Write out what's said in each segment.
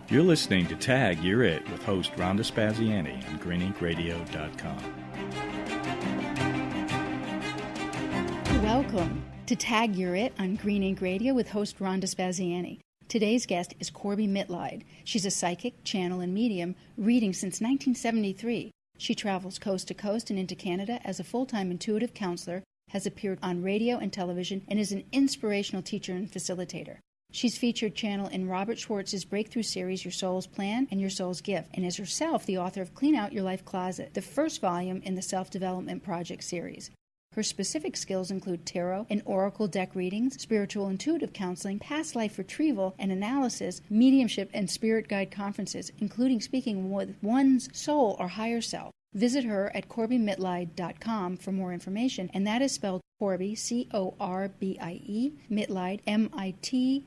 You're listening to Tag You're It with host Rhonda Spaziani on greeninkradio.com. Welcome to Tag You're It on Green Ink Radio with host Rhonda Spaziani. Today's guest is Corbie Mitleid. She's a psychic, channel, and medium, reading since 1973. She travels coast to coast and into Canada as a full-time intuitive counselor, has appeared on radio and television, and is an inspirational teacher and facilitator. She's featured channel in Robert Schwartz's breakthrough series, Your Soul's Plan and Your Soul's Gift, and is herself the author of Clean Out Your Life Closet, the first volume in the Self-Development Project series. Her specific skills include tarot and oracle deck readings, spiritual intuitive counseling, past life retrieval and analysis, mediumship, and spirit guide conferences, including speaking with one's soul or higher self. Visit her at CorbieMitleid.com for more information, and that is spelled Corbie, C-O-R-B-I-E, Mitleid, M-I-T-L-E-I-D.com.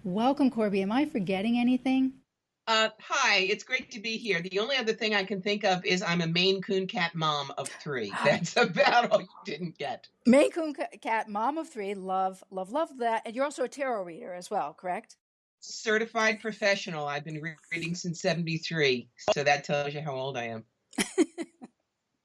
Welcome, Corbie. Am I forgetting anything? Hi, it's great to be here. The only other thing I can think of is I'm a Maine Coon cat mom of 3. That's about all you didn't get. Maine Coon cat mom of 3. Love that. And you're also a tarot reader as well, correct? Certified professional. I've been reading since 73. So that tells you how old I am.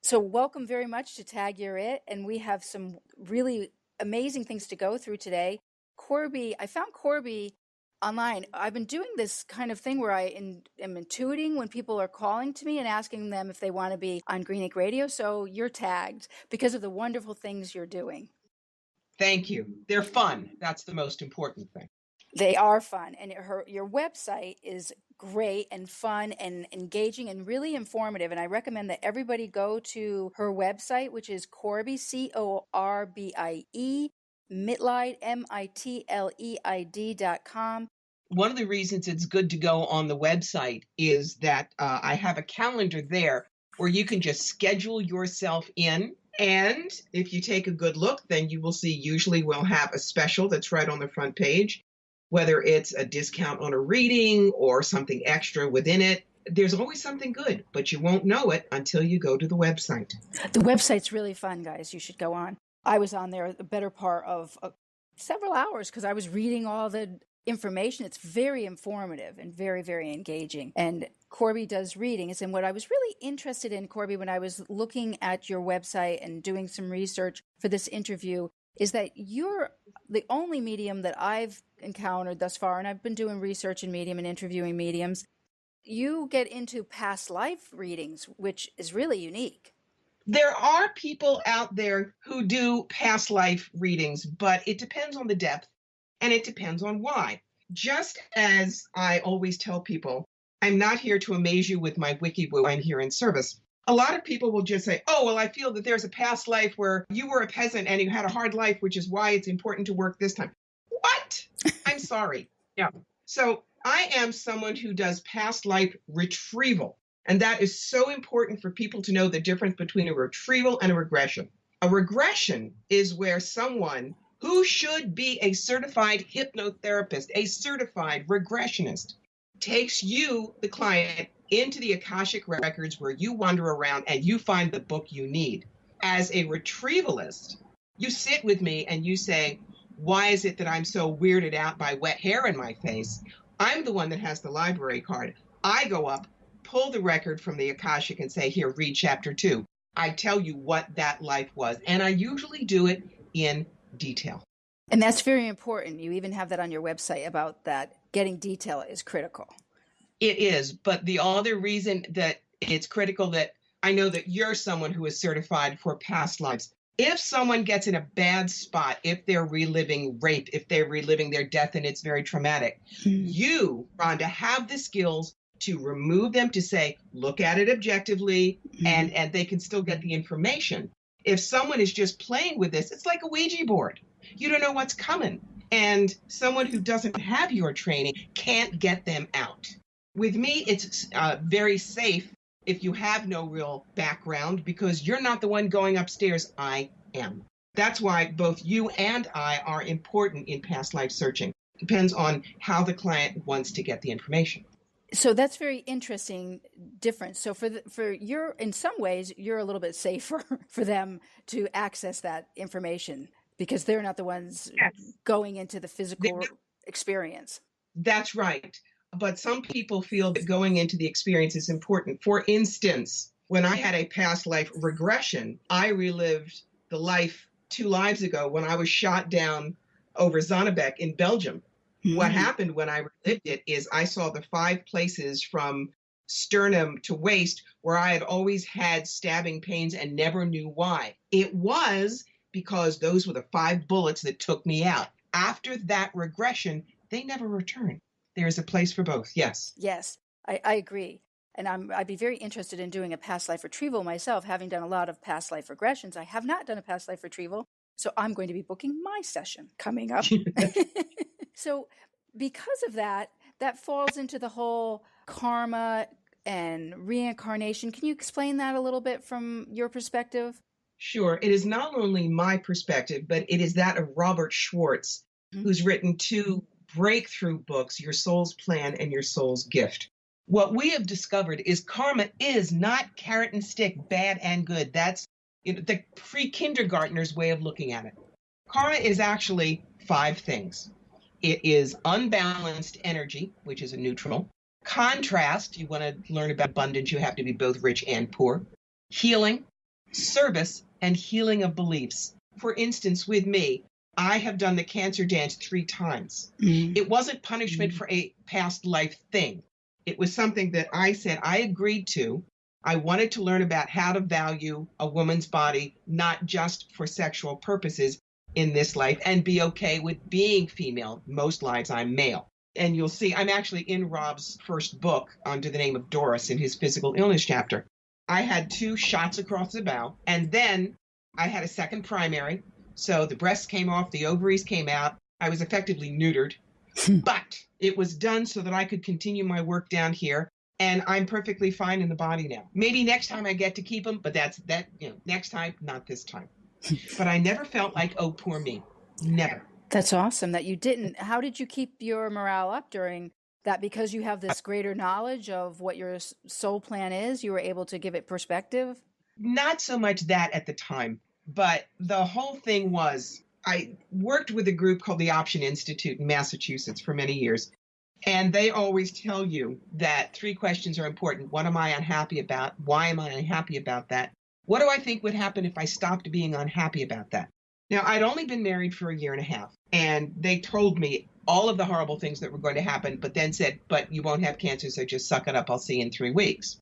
So welcome very much to Tag You're It. And we have some really amazing things to go through today. Corbie, I found Corbie online. I've been doing this kind of thing where I am intuiting when people are calling to me and asking them if they want to be on Green Ink Radio. So you're tagged because of the wonderful things you're doing. Thank you. They're fun. That's the most important thing. They are fun. And your website is great and fun and engaging and really informative. And I recommend that everybody go to her website, which is Corbie, C-O-R-B-I-E, Mitleid, M-I-T-L-E-I-D.com. One of the reasons it's good to go on the website is that I have a calendar there where you can just schedule yourself in. And if you take a good look, then you will see usually we'll have a special that's right on the front page, whether it's a discount on a reading or something extra within it. There's always something good, but you won't know it until you go to the website. The website's really fun, guys. You should go on. I was on there the better part of several hours because I was reading all the information. It's very informative and very, very engaging. And Corbie does readings. And what I was really interested in, Corbie, when I was looking at your website and doing some research for this interview, is that you're the only medium that I've encountered thus far, and I've been doing research in medium and interviewing mediums. You get into past life readings, which is really unique. There are people out there who do past life readings, but it depends on the depth and it depends on why. Just as I always tell people, I'm not here to amaze you with my wiki-woo, I'm here in service. A lot of people will just say, oh, well, I feel that there's a past life where you were a peasant and you had a hard life, which is why it's important to work this time. What? I'm sorry. Yeah. So I am someone who does past life retrieval. And that is so important for people to know the difference between a retrieval and a regression. A regression is where someone who should be a certified hypnotherapist, a certified regressionist, takes you, the client, into the Akashic records where you wander around and you find the book you need. As a retrievalist, you sit with me and you say, why is it that I'm so weirded out by wet hair in my face? I'm the one that has the library card. I go up, pull the record from the Akashic and say, here, read chapter 2. I tell you what that life was. And I usually do it in detail. And that's very important. You even have that on your website about that. Getting detail is critical. It is. But the other reason that it's critical that I know that you're someone who is certified for past lives. If someone gets in a bad spot, if they're reliving rape, if they're reliving their death and it's very traumatic, you, Rhonda, have the skills to remove them, to say, look at it objectively, and they can still get the information. If someone is just playing with this, it's like a Ouija board. You don't know what's coming. And someone who doesn't have your training can't get them out. With me, it's very safe if you have no real background because you're not the one going upstairs. I am. That's why both you and I are important in past life searching. Depends on how the client wants to get the information. So that's very interesting difference. So for your, in some ways, you're a little bit safer for them to access that information because they're not the ones going into the physical experience. That's right. But some people feel that going into the experience is important. For instance, when I had a past life regression, I relived the life 2 lives ago when I was shot down over Zonnebeek in Belgium. What happened when I relived it is I saw the 5 places from sternum to waist where I had always had stabbing pains and never knew why. It was because those were the 5 bullets that took me out. After that regression, they never returned. There is a place for both. Yes. Yes, I agree. And I'd be very interested in doing a past life retrieval myself, having done a lot of past life regressions. I have not done a past life retrieval, so I'm going to be booking my session coming up. So because of that, that falls into the whole karma and reincarnation. Can you explain that a little bit from your perspective? Sure. It is not only my perspective, but it is that of Robert Schwartz, who's written 2 breakthrough books, Your Soul's Plan and Your Soul's Gift. What we have discovered is karma is not carrot and stick, bad and good. That's the pre-kindergartner's way of looking at it. Karma is actually 5 things. It is unbalanced energy, which is a neutral. Contrast, you want to learn about abundance, you have to be both rich and poor. Healing, service, and healing of beliefs. For instance, with me, I have done the cancer dance 3 times. It wasn't punishment for a past life thing. It was something that I said I agreed to. I wanted to learn about how to value a woman's body, not just for sexual purposes in this life, and be okay with being female. Most lives I'm male. And you'll see, I'm actually in Rob's first book under the name of Doris in his physical illness chapter. I had 2 shots across the bow, and then I had a second primary. So the breasts came off, the ovaries came out. I was effectively neutered, but it was done so that I could continue my work down here. And I'm perfectly fine in the body now. Maybe next time I get to keep them, but that's next time, not this time. But I never felt like, oh, poor me. Never. That's awesome that you didn't. How did you keep your morale up during that? Because you have this greater knowledge of what your soul plan is, you were able to give it perspective? Not so much that at the time, but the whole thing was I worked with a group called the Option Institute in Massachusetts for many years. And they always tell you that 3 questions are important. What am I unhappy about? Why am I unhappy about that? What do I think would happen if I stopped being unhappy about that? Now, I'd only been married for 1.5 years, and they told me all of the horrible things that were going to happen, but then said, but you won't have cancer, so just suck it up. I'll see you in 3 weeks.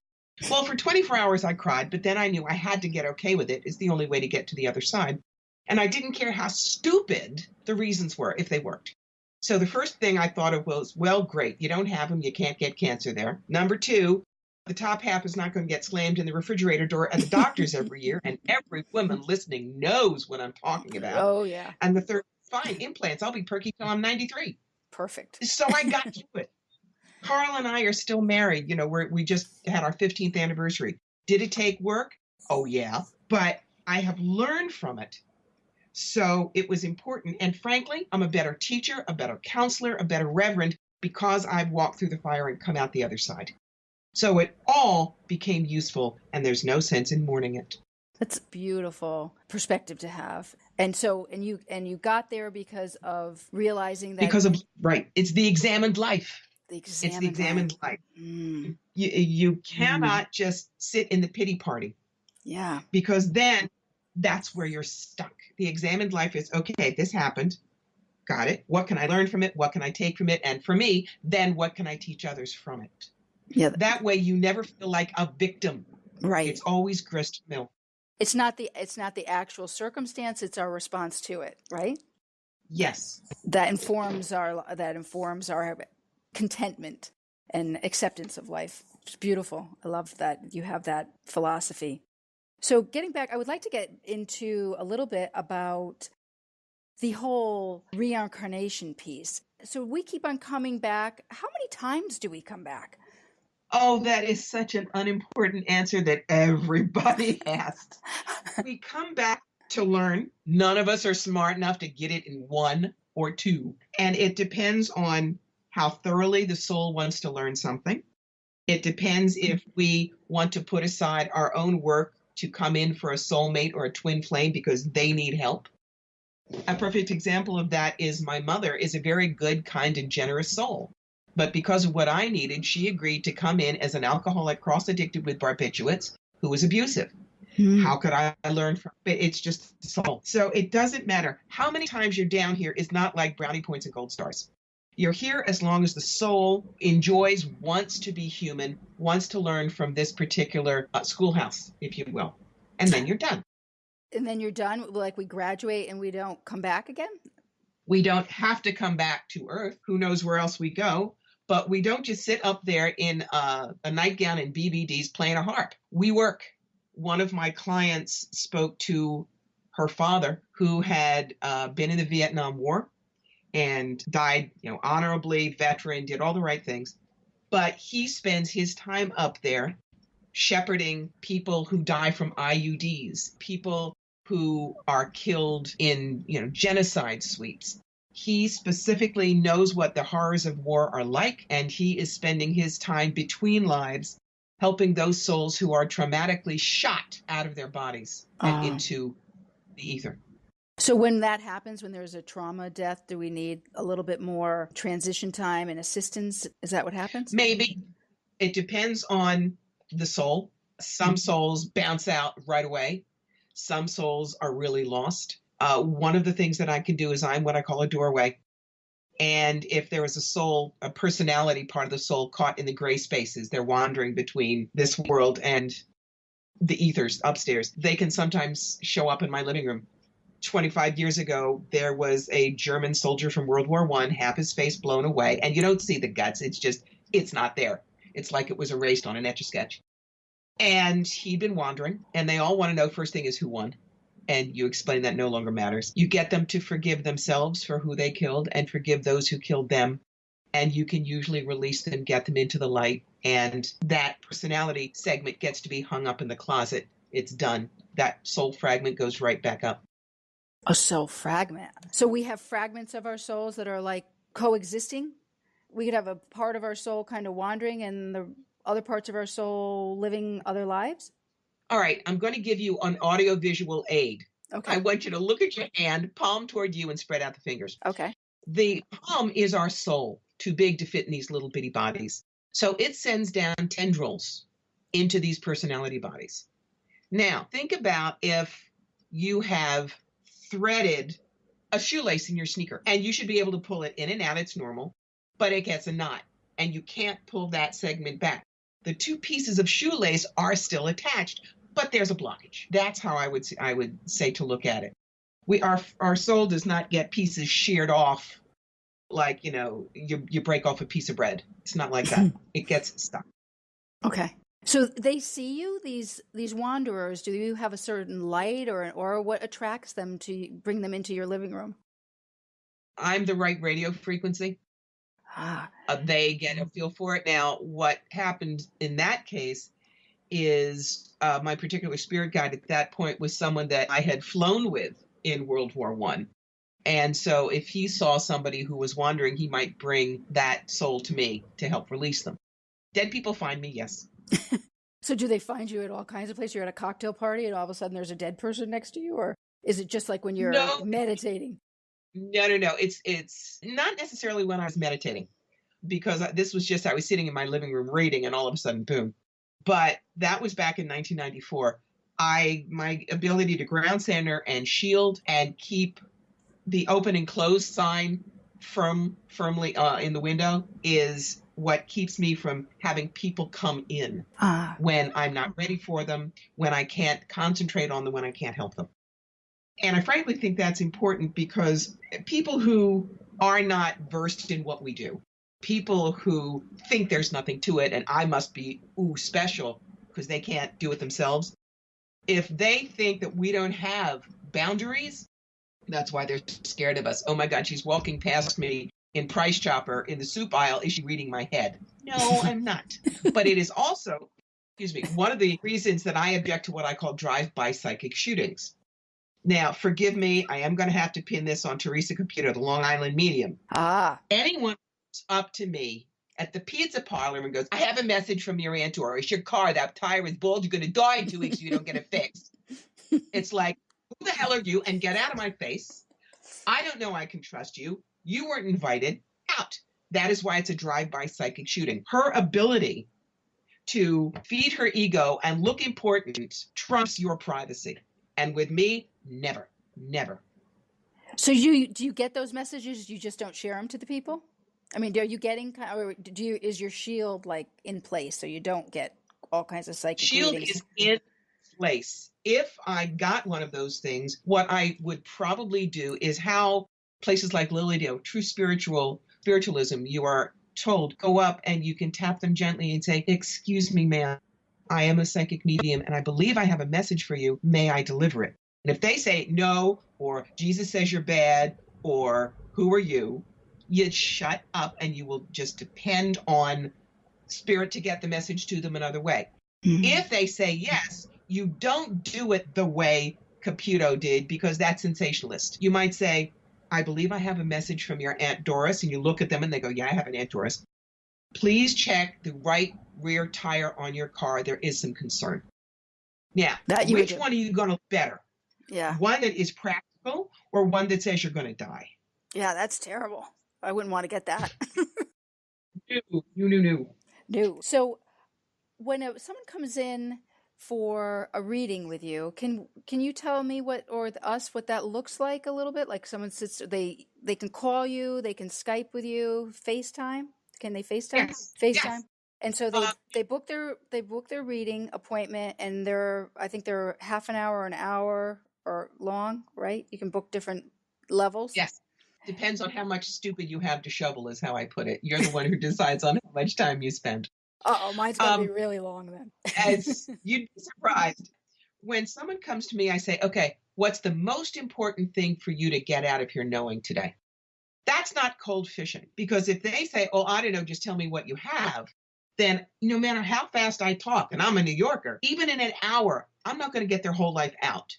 Well, for 24 hours, I cried, but then I knew I had to get okay with it. It's the only way to get to the other side. And I didn't care how stupid the reasons were if they worked. So the first thing I thought of was, well, great. You don't have them. You can't get cancer there. Number 2, the top half is not going to get slammed in the refrigerator door at the doctor's every year. And every woman listening knows what I'm talking about. Oh, yeah. And the third, fine, implants. I'll be perky till I'm 93. Perfect. So I got to it. Carl and I are still married. We just had our 15th anniversary. Did it take work? Oh, yeah. But I have learned from it. So it was important. And frankly, I'm a better teacher, a better counselor, a better reverend because I've walked through the fire and come out the other side. So it all became useful, and there's no sense in mourning it. That's a beautiful perspective to have. And so, and you got there because of realizing that. Because of, right. It's the examined life. It's the examined life. You cannot just sit in the pity party. Yeah. Because then that's where you're stuck. The examined life is, okay, this happened. Got it. What can I learn from it? What can I take from it? And for me, then what can I teach others from it? Yeah. That way you never feel like a victim. Right. It's always grist mill. It's not the actual circumstance, it's our response to it, right? Yes. That informs our contentment and acceptance of life. It's beautiful. I love that you have that philosophy. So getting back, I would like to get into a little bit about the whole reincarnation piece. So we keep on coming back. How many times do we come back? Oh, that is such an unimportant answer that everybody asks. We come back to learn. None of us are smart enough to get it in 1 or 2. And it depends on how thoroughly the soul wants to learn something. It depends if we want to put aside our own work to come in for a soulmate or a twin flame because they need help. A perfect example of that is my mother is a very good, kind, and generous soul. But because of what I needed, she agreed to come in as an alcoholic cross-addicted with barbiturates who was abusive. How could I learn from it? It's just soul. So it doesn't matter. How many times you're down here is not like brownie points and gold stars. You're here as long as the soul enjoys, wants to be human, wants to learn from this particular schoolhouse, if you will. And then you're done. And then you're done, like we graduate and we don't come back again? We don't have to come back to Earth. Who knows where else we go? But we don't just sit up there in a nightgown and BBDs playing a harp. We work. One of my clients spoke to her father, who had been in the Vietnam War and died, honorably, veteran, did all the right things. But he spends his time up there shepherding people who die from IUDs, people who are killed in, genocide sweeps. He specifically knows what the horrors of war are like, and he is spending his time between lives helping those souls who are traumatically shot out of their bodies and into the ether. So when that happens, when there's a trauma death, do we need a little bit more transition time and assistance? Is that what happens? Maybe. It depends on the soul. Some souls bounce out right away. Some souls are really lost. One of the things that I can do is I'm what I call a doorway. And if there is a soul, a personality part of the soul caught in the gray spaces, they're wandering between this world and the ethers upstairs, they can sometimes show up in my living room. 25 years ago, there was a German soldier from World War I, half his face blown away, and you don't see the guts. It's not there. It's like it was erased on an Etch-a-Sketch. And he'd been wandering, and they all want to know, first thing is who won. And you explain that no longer matters. You get them to forgive themselves for who they killed and forgive those who killed them. And you can usually release them, get them into the light. And that personality segment gets to be hung up in the closet. It's done. That soul fragment goes right back up. A soul fragment. So we have fragments of our souls that are like coexisting. We could have a part of our soul kind of wandering and the other parts of our soul living other lives. All right, I'm going to give you an audio-visual aid. Okay. I want you to look at your hand, palm toward you, and spread out the fingers. Okay. The palm is our soul, too big to fit in these little bitty bodies. So it sends down tendrils into these personality bodies. Now, think about if you have threaded a shoelace in your sneaker, and you should be able to pull it in and out. It's normal, but it gets a knot, and you can't pull that segment back. The two pieces of shoelace are still attached, but there's a blockage. That's how I would say to look at it. Our soul does not get pieces sheared off like, you break off a piece of bread. It's not like that. It gets stuck. Okay. So they see you, these wanderers. Do you have a certain light or what attracts them to bring them into your living room? I'm the right radio frequency. They get a feel for it. Now, what happened in that case is my particular spirit guide at that point was someone that I had flown with in World War I. And so if he saw somebody who was wandering, he might bring that soul to me to help release them. Dead people find me, yes. So do they find you at all kinds of places? You're at a cocktail party and all of a sudden there's a dead person next to you? Or is it just like when you're meditating? No. It's not necessarily when I was meditating, because this was just, I was sitting in my living room reading and all of a sudden, boom. But that was back in 1994. My ability to ground center and shield and keep the open and close sign firmly in the window is what keeps me from having people come in when I'm not ready for them, when I can't concentrate on them, when I can't help them. And I frankly think that's important because people who are not versed in what we do, people who think there's nothing to it and I must be special because they can't do it themselves, if they think that we don't have boundaries, that's why they're scared of us. Oh my God, she's walking past me in Price Chopper in the soup aisle. Is she reading my head? No, I'm not. But it is also, one of the reasons that I object to what I call drive-by psychic shootings. Now, forgive me, I am going to have to pin this on Teresa Computer, the Long Island medium. Anyone comes up to me at the pizza parlor and goes, I have a message from your aunt, or is your car, that tire is bald, you're going to die in 2 weeks if you don't get it fixed. It's like, who the hell are you? And get out of my face. I don't know I can trust you. You weren't invited. Out. That is why it's a drive-by psychic shooting. Her ability to feed her ego and look important trumps your privacy. And with me, never, never. So do you get those messages? You just don't share them to the people? I mean, are you getting, or is your shield like in place so you don't get all kinds of psychic Shield readings? is in place. If I got one of those things, what I would probably do is how places like Lilydale, true spiritualism, you are told, go up and you can tap them gently and say, excuse me, ma'am, I am a psychic medium and I believe I have a message for you. May I deliver it? And if they say no, or Jesus says you're bad, or who are you, you shut up and you will just depend on spirit to get the message to them another way. Mm-hmm. If they say yes, you don't do it the way Caputo did, because that's sensationalist. You might say, I believe I have a message from your Aunt Doris, and you look at them and they go, yeah, I have an Aunt Doris. Please check the right rear tire on your car. There is some concern. Now, which one are you going to better? Yeah. One that is practical or one that says you're going to die? Yeah, that's terrible. I wouldn't want to get that. No. So when someone comes in for a reading with you, can you tell me what that looks like a little bit? Like someone sits, they can call you, they can Skype with you, FaceTime. Can they FaceTime? Yes. FaceTime. Yes. And so they book their reading appointment, and I think they're half an hour, an hour, or long, right? You can book different levels. Yes. Depends on how much stupid you have to shovel, is how I put it. You're the one who decides on how much time you spend. Mine's going to be really long then. As you'd be surprised. When someone comes to me, I say, okay, what's the most important thing for you to get out of your knowing today? That's not cold fishing, because if they say, oh, I don't know, just tell me what you have, then no matter how fast I talk, and I'm a New Yorker, even in an hour, I'm not going to get their whole life out.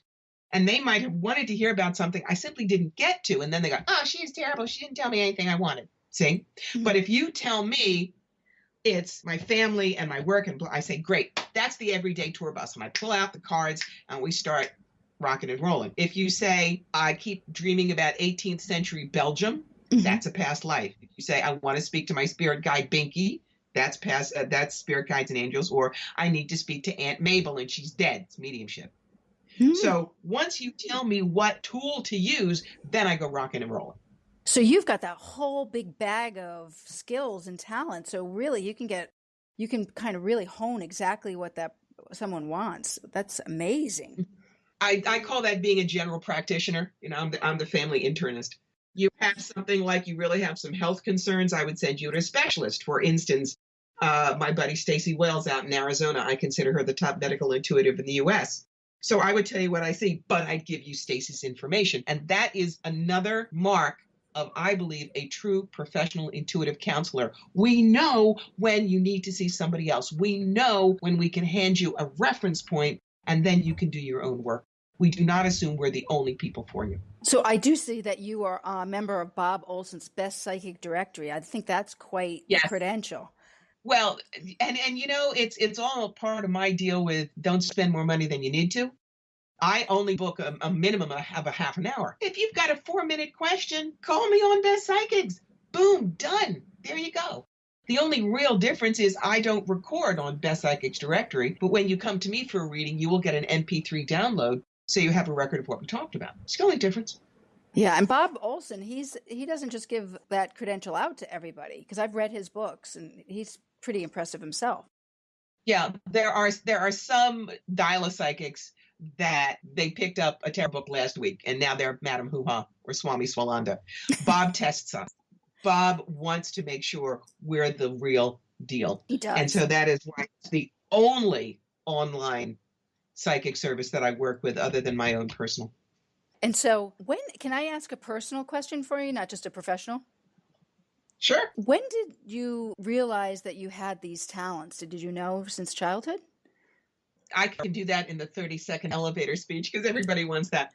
And they might have wanted to hear about something I simply didn't get to. And then they go, oh, she's terrible. She didn't tell me anything I wanted. See? Mm-hmm. But if you tell me it's my family and my work, and I say, great, that's the everyday tour bus. And I pull out the cards and we start rocking and rolling. If you say, I keep dreaming about 18th century Belgium, mm-hmm. that's a past life. If you say, I want to speak to my spirit guide, Binky, that's spirit guides and angels. Or I need to speak to Aunt Mabel and she's dead. It's mediumship. Mm-hmm. So once you tell me what tool to use, then I go rocking and rolling. So you've got that whole big bag of skills and talent. So really you can kind of really hone exactly what someone wants. That's amazing. I call that being a general practitioner. You know, I'm the family internist. You have something like you really have some health concerns, I would send you to a specialist. For instance, my buddy Stacey Wells out in Arizona, I consider her the top medical intuitive in the U.S. So I would tell you what I see, but I'd give you Stacey's information. And that is another mark of, I believe, a true professional intuitive counselor. We know when you need to see somebody else. We know when we can hand you a reference point and then you can do your own work. We do not assume we're the only people for you. So I do see that you are a member of Bob Olson's Best Psychic Directory. I think that's quite a credential. Well, and you know, it's all part of my deal with don't spend more money than you need to. I only book a minimum of a half an hour. If you've got a 4-minute question, call me on Best Psychics. Boom, done. There you go. The only real difference is I don't record on Best Psychics Directory, but when you come to me for a reading, you will get an MP3 download, so you have a record of what we talked about. It's the only difference. Yeah, and Bob Olson, he doesn't just give that credential out to everybody, because I've read his books, and he's pretty impressive himself. Yeah, there are some dial-a-psychics that they picked up a tarot book last week, and now they're Madame Hoo-Ha or Swami Swalanda. Bob tests us. Bob wants to make sure we're the real deal. He does. And so that is why it's the only online psychic service that I work with other than my own personal. And so can I ask a personal question for you, not just a professional? Sure. When did you realize that you had these talents? Did you know since childhood? I can do that in the 30-second elevator speech because everybody wants that.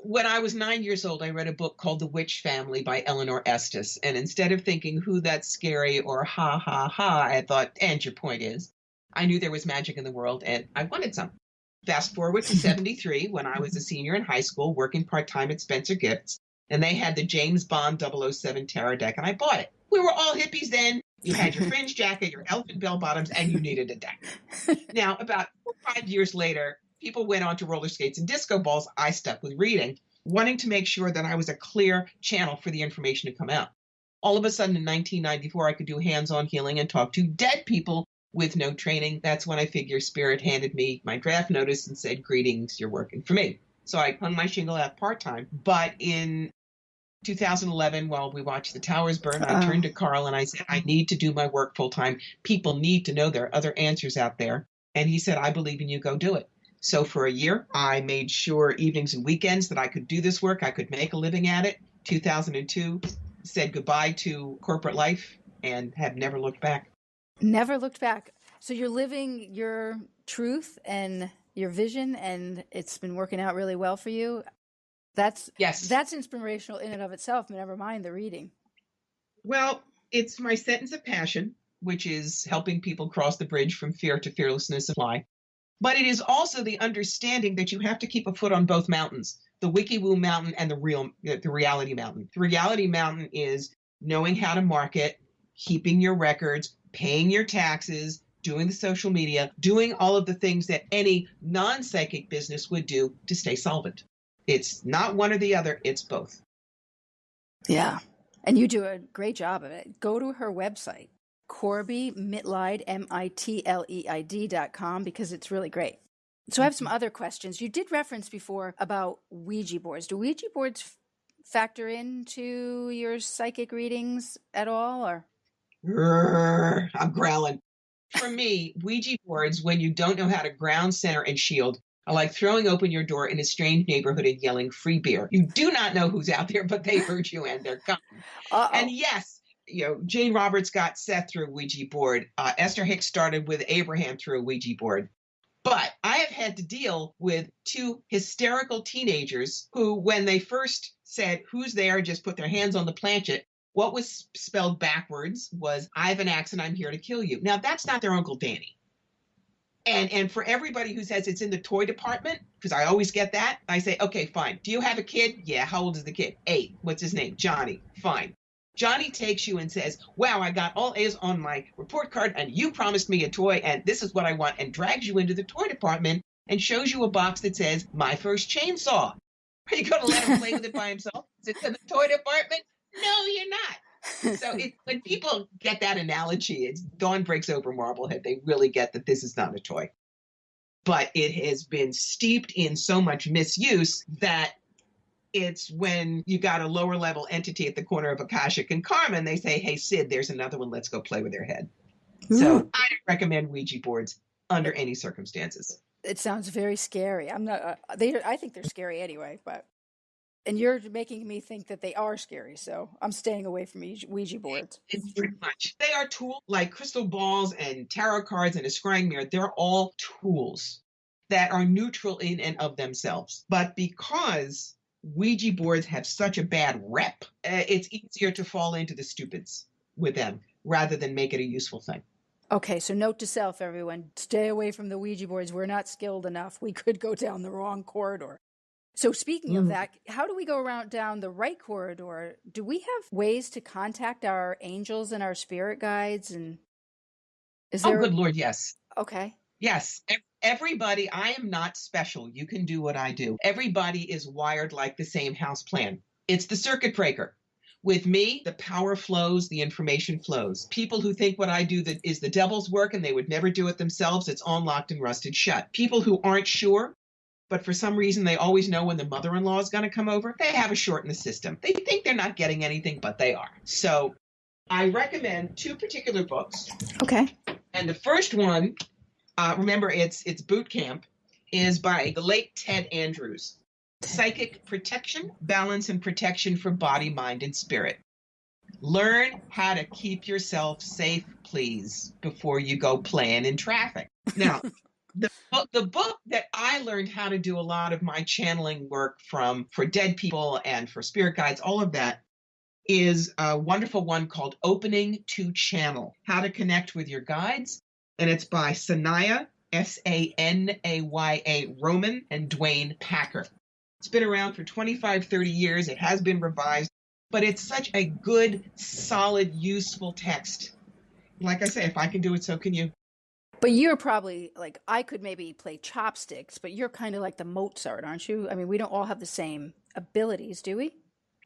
When I was 9 years old, I read a book called The Witch Family by Eleanor Estes. And instead of thinking, who, that's scary, or ha, ha, ha, I thought, and your point is, I knew there was magic in the world and I wanted some. Fast forward to 73, when I was a senior in high school, working part-time at Spencer Gifts, and they had the James Bond 007 tarot deck, and I bought it. We were all hippies then. You had your fringe jacket, your elephant bell bottoms, and you needed a deck. Now, about 5 years later, people went on to roller skates and disco balls. I stuck with reading, wanting to make sure that I was a clear channel for the information to come out. All of a sudden, in 1994, I could do hands-on healing and talk to dead people with no training. That's when I figure Spirit handed me my draft notice and said, greetings, you're working for me. So I hung my shingle out part-time. But in 2011, while we watched the towers burn, I turned to Carl and I said, I need to do my work full-time. People need to know there are other answers out there. And he said, I believe in you, go do it. So for a year, I made sure evenings and weekends that I could do this work. I could make a living at it. 2002, said goodbye to corporate life and have never looked back. Never looked back. So you're living your truth and your vision, and it's been working out really well for you. That's inspirational in and of itself, never mind the reading. Well, it's my sentence of passion, which is helping people cross the bridge from fear to fearlessness and fly. But it is also the understanding that you have to keep a foot on both mountains, the wiki-woo mountain and the reality mountain. The reality mountain is knowing how to market, keeping your records, paying your taxes, doing the social media, doing all of the things that any non-psychic business would do to stay solvent. It's not one or the other, it's both. Yeah. And you do a great job of it. Go to her website, Corbie Mitleid, Mitleid.com, because it's really great. So I have some other questions. You did reference before about Ouija boards. Do Ouija boards factor into your psychic readings at all, or? I'm growling. For me, Ouija boards, when you don't know how to ground, center, and shield, are like throwing open your door in a strange neighborhood and yelling free beer. You do not know who's out there, but they heard you and they're coming. Uh-oh. And yes, Jane Roberts got Seth through a Ouija board. Esther Hicks started with Abraham through a Ouija board. But I have had to deal with two hysterical teenagers who, when they first said, who's there, just put their hands on the planchet. What was spelled backwards was, I have an axe and I'm here to kill you. Now, that's not their Uncle Danny. And for everybody who says it's in the toy department, because I always get that, I say, okay, fine. Do you have a kid? Yeah. How old is the kid? 8. What's his name? Johnny. Fine. Johnny takes you and says, wow, I got all A's on my report card and you promised me a toy and this is what I want, and drags you into the toy department and shows you a box that says, my first chainsaw. Are you going to let him play with it by himself? Is it in the toy department? No, you're not. So when people get that analogy, it's dawn breaks over Marblehead. They really get that this is not a toy. But it has been steeped in so much misuse that it's when you got a lower level entity at the corner of Akashic and Karma, and they say, hey, Sid, there's another one. Let's go play with their head. Ooh. So I don't recommend Ouija boards under any circumstances. It sounds very scary. I'm not. I think they're scary anyway, but. And you're making me think that they are scary, so I'm staying away from Ouija boards. It's pretty much. They are tools like crystal balls and tarot cards and a scrying mirror. They're all tools that are neutral in and of themselves. But because Ouija boards have such a bad rep, it's easier to fall into the stupids with them rather than make it a useful thing. Okay, so note to self, everyone. Stay away from the Ouija boards. We're not skilled enough. We could go down the wrong corridor. So speaking of that, how do we go down the right corridor? Do we have ways to contact our angels and our spirit guides? And is there? Oh, good Lord, yes. Okay. Yes. Everybody, I am not special. You can do what I do. Everybody is wired like the same house plan. It's the circuit breaker. With me, the power flows, the information flows. People who think what I do is the devil's work and they would never do it themselves, it's unlocked and rusted shut. People who aren't sure, but for some reason they always know when the mother-in-law is going to come over, they have a short in the system. They think they're not getting anything, but they are. So I recommend 2 particular books. Okay. And the first one, remember it's Boot Camp, is by the late Ted Andrews. Psychic Protection, Balance and Protection for Body, Mind, and Spirit. Learn how to keep yourself safe, please, before you go playing in traffic. Now, the book that I learned how to do a lot of my channeling work for dead people and for spirit guides, all of that, is a wonderful one called Opening to Channel, How to Connect with Your Guides. And it's by Sanaya, Sanaya Roman, and Dwayne Packer. It's been around for 25, 30 years. It has been revised. but it's such a good, solid, useful text. Like I say, if I can do it, so can you. But you're probably like, I could maybe play chopsticks, but you're kind of like the Mozart, aren't you? I mean, we don't all have the same abilities, do we?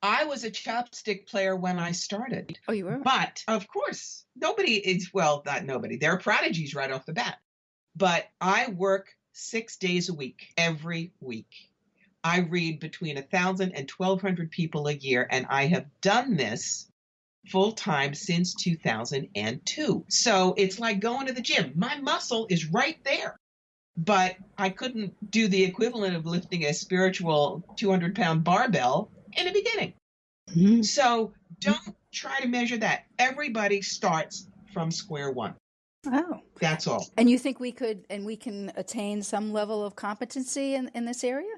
I was a chopstick player when I started. Oh, you were? But of course, nobody is, well, not nobody. There are prodigies right off the bat. But I work 6 days a week, every week. I read between 1,000 and 1,200 people a year, and I have done this full time since 2002. So it's like going to the gym. My muscle is right there. But I couldn't do the equivalent of lifting a spiritual 200-pound barbell in the beginning. Mm-hmm. So don't try to measure that. Everybody starts from square one. Oh. That's all. And you think we can attain some level of competency in this area?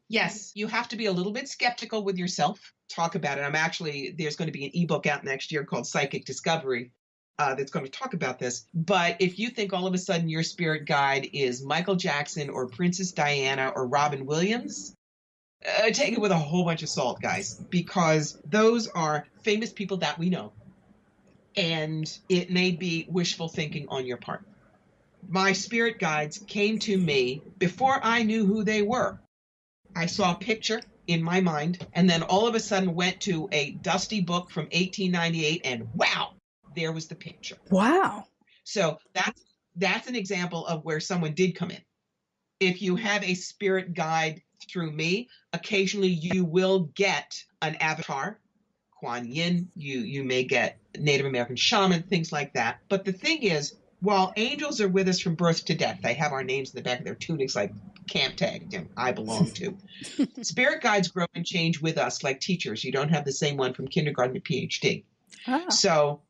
Yes, you have to be a little bit skeptical with yourself. Talk about it. There's going to be an ebook out next year called Psychic Discovery that's going to talk about this. But if you think all of a sudden your spirit guide is Michael Jackson or Princess Diana or Robin Williams, take it with a whole bunch of salt, guys, because those are famous people that we know. And it may be wishful thinking on your part. My spirit guides came to me before I knew who they were. I saw a picture in my mind, and then all of a sudden went to a dusty book from 1898, and wow, there was the picture. Wow. So that's an example of where someone did come in. If you have a spirit guide through me, occasionally you will get an avatar, Kuan Yin, you may get Native American shaman, things like that. But the thing is, while angels are with us from birth to death, they have our names in the back of their tunics like camp tag I belong to. Spirit guides grow and change with us like teachers. You don't have the same one from kindergarten to PhD. Oh. So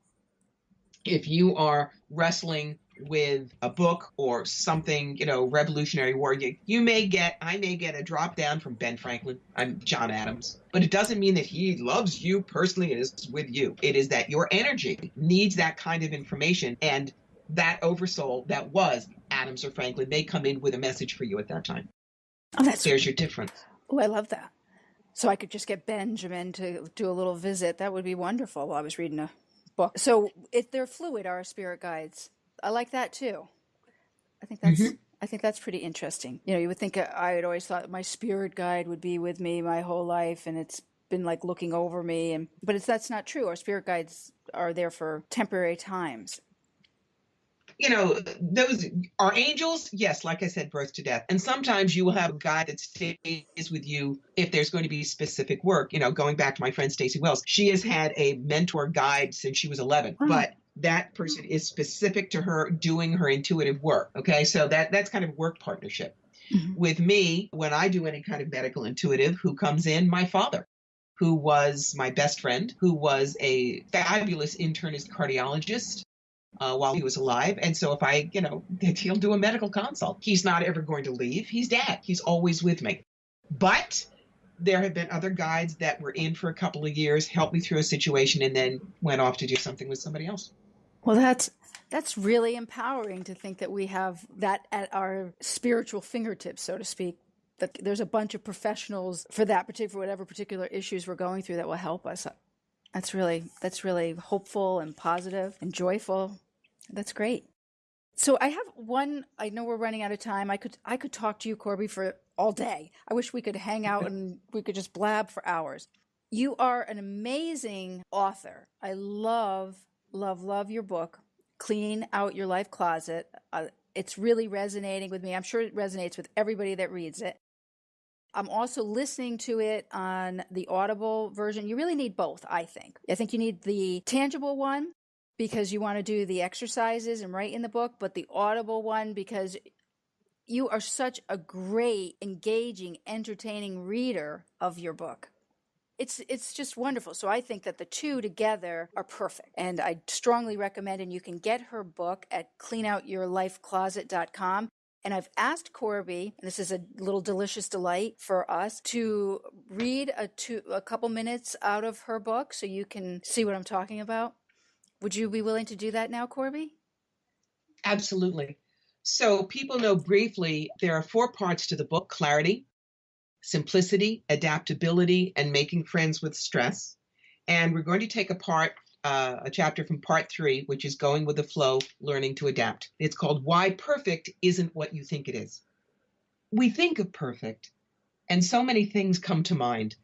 if you are wrestling with a book or something, Revolutionary War, I may get a drop down from Ben Franklin. I'm John Adams. But it doesn't mean that he loves you personally and is with you. It is that your energy needs that kind of information, and that oversoul that was Adams or Franklin, they come in with a message for you at that time. Oh, there's your difference. Oh, I love that. So I could just get Benjamin to do a little visit. That would be wonderful while I was reading a book. So if they're fluid, our spirit guides. I like that too. I think that's pretty interesting. You would think I had always thought my spirit guide would be with me my whole life, and it's been like looking over me. But that's not true. Our spirit guides are there for temporary times. Those are angels. Yes, like I said, birth to death. And sometimes you will have a guide that stays with you if there's going to be specific work. Going back to my friend Stacey Wells, she has had a mentor guide since she was 11, but that person is specific to her doing her intuitive work. Okay, so that's kind of work partnership. Mm-hmm. With me, when I do any kind of medical intuitive, who comes in? My father, who was my best friend, who was a fabulous internist cardiologist while he was alive. And so if he'll do a medical consult. He's not ever going to leave. He's Dad. He's always with me. But there have been other guides that were in for a couple of years, helped me through a situation, and then went off to do something with somebody else. Well, that's really empowering to think that we have that at our spiritual fingertips, so to speak, that there's a bunch of professionals for whatever particular issues we're going through that will help us. That's really hopeful and positive and joyful. That's great. So I have one. I know we're running out of time. I could talk to you, Corbie, for all day. I wish we could hang out and we could just blab for hours. You are an amazing author. I love your book, Cleaning Out Your Life Closet. It's really resonating with me. I'm sure it resonates with everybody that reads it. I'm also listening to it on the Audible version. You really need both, I think. I think you need the tangible one because you want to do the exercises and write in the book, but the Audible one because you are such a great, engaging, entertaining reader of your book. It's just wonderful. So I think that the two together are perfect. And I strongly recommend, and you can get her book at cleanoutyourlifecloset.com. And I've asked Corbie, and this is a little delicious delight for us, to read a couple minutes out of her book so you can see what I'm talking about. Would you be willing to do that now, Corbie? Absolutely. So people know briefly, there are 4 parts to the book: clarity, simplicity, adaptability, and making friends with stress. And we're going to take apart a chapter from part 3, which is going with the flow, learning to adapt. It's called Why Perfect Isn't What You Think It Is. We think of perfect, and so many things come to mind.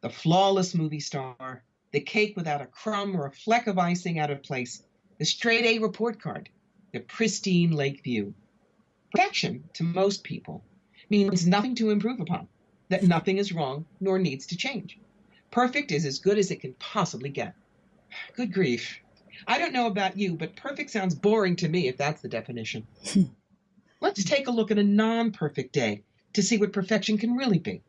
The flawless movie star, the cake without a crumb or a fleck of icing out of place, the straight A report card, the pristine lake view. Perfection, to most people, means nothing to improve upon, that nothing is wrong nor needs to change. Perfect is as good as it can possibly get. Good grief. I don't know about you, but perfect sounds boring to me if that's the definition. Let's take a look at a non-perfect day to see what perfection can really be.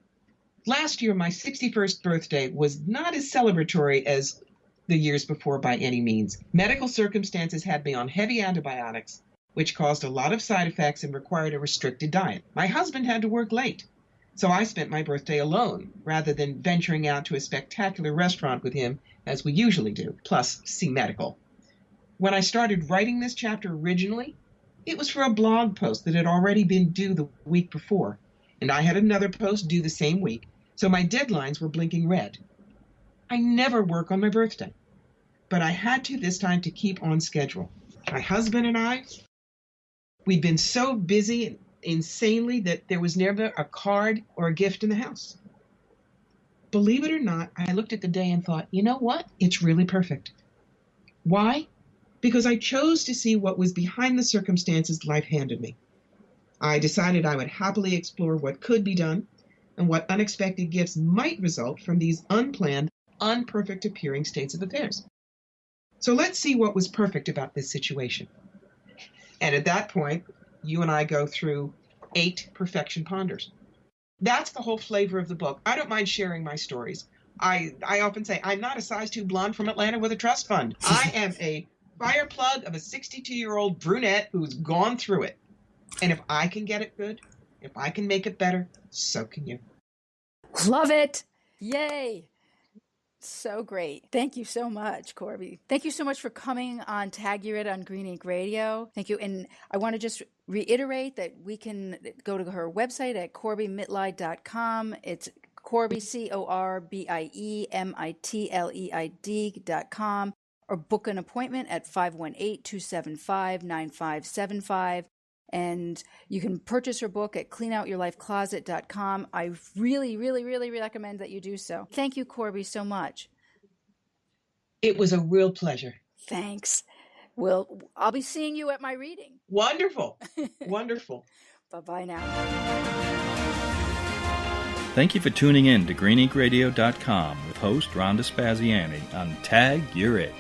Last year, my 61st birthday was not as celebratory as the years before by any means. Medical circumstances had me on heavy antibiotics, which caused a lot of side effects and required a restricted diet. My husband had to work late, so I spent my birthday alone rather than venturing out to a spectacular restaurant with him as we usually do, plus see medical. When I started writing this chapter originally, it was for a blog post that had already been due the week before, and I had another post due the same week, so my deadlines were blinking red. I never work on my birthday, but I had to this time to keep on schedule. My husband and I, we'd been so busy and insanely that there was never a card or a gift in the house. Believe it or not, I looked at the day and thought, you know what? It's really perfect. Why? Because I chose to see what was behind the circumstances life handed me. I decided I would happily explore what could be done and what unexpected gifts might result from these unplanned, unperfect appearing states of affairs. So let's see what was perfect about this situation. And at that point, you and I go through 8 perfection ponders. That's the whole flavor of the book. I don't mind sharing my stories. I often say, I'm not a size 2 blonde from Atlanta with a trust fund. I am a fire plug of a 62-year-old brunette who's gone through it. And if I can get it good, if I can make it better, so can you. Love it. Yay. So great. Thank you so much, Corbie. Thank you so much for coming on Tag Your It on Green Ink Radio. Thank you. And I want to just reiterate that we can go to her website at corbiemitleid.com. It's Corbie, CORBIEMITLEID.com, or book an appointment at 518-275-9575. And you can purchase her book at cleanoutyourlifecloset.com. I really, really, really recommend that you do so. Thank you, Corbie, so much. It was a real pleasure. Thanks. Well, I'll be seeing you at my reading. Wonderful. Wonderful. Bye-bye now. Thank you for tuning in to greeninkradio.com with host Rhonda Spaziani on Tag Your It.